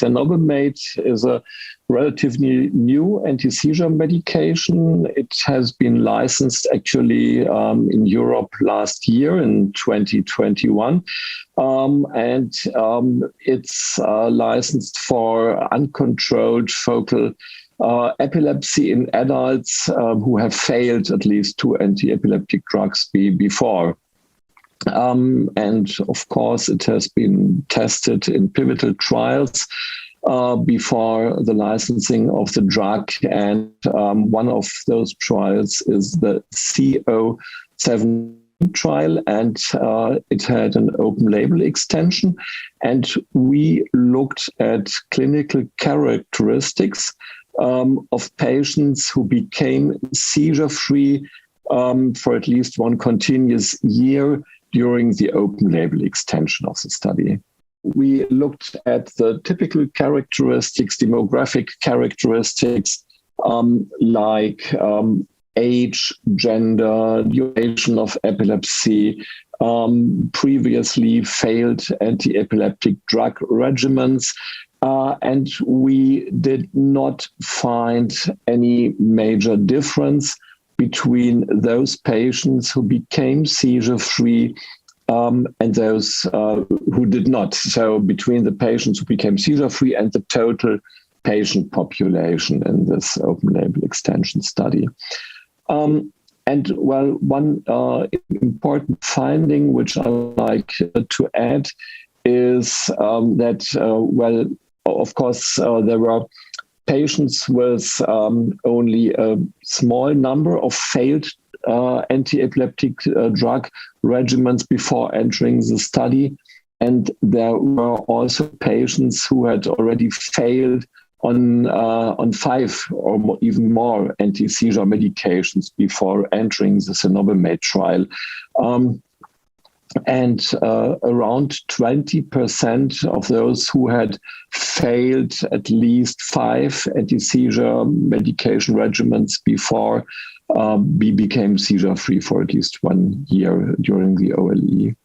Cenobamate is a relatively new anti-seizure medication. It has been licensed actually in Europe last year in 2021. And it's licensed for uncontrolled focal epilepsy in adults who have failed at least 2 anti-epileptic drugs before. And of course, it has been tested in pivotal trials before the licensing of the drug. And one of those trials is the C017 trial, and it had an open label extension. And we looked at clinical characteristics of patients who became seizure-free for at least 1 continuous year during the open label extension of the study. We looked at the typical characteristics, demographic characteristics, like age, gender, duration of epilepsy, previously failed anti-epileptic drug regimens, and we did not find any major difference between those patients who became seizure-free and those who did not. So between the patients who became seizure-free and the total patient population in this open-label extension study. And well, one important finding which I would like to add is that, well, of course, there were patients with only a small number of failed anti-epileptic drug regimens before entering the study. And there were also patients who had already failed on 5 or even more anti-seizure medications before entering the Cenobamate trial. And around 20% of those who had failed at least 5 anti-seizure medication regimens before became seizure-free for at least 1 year during the OLE.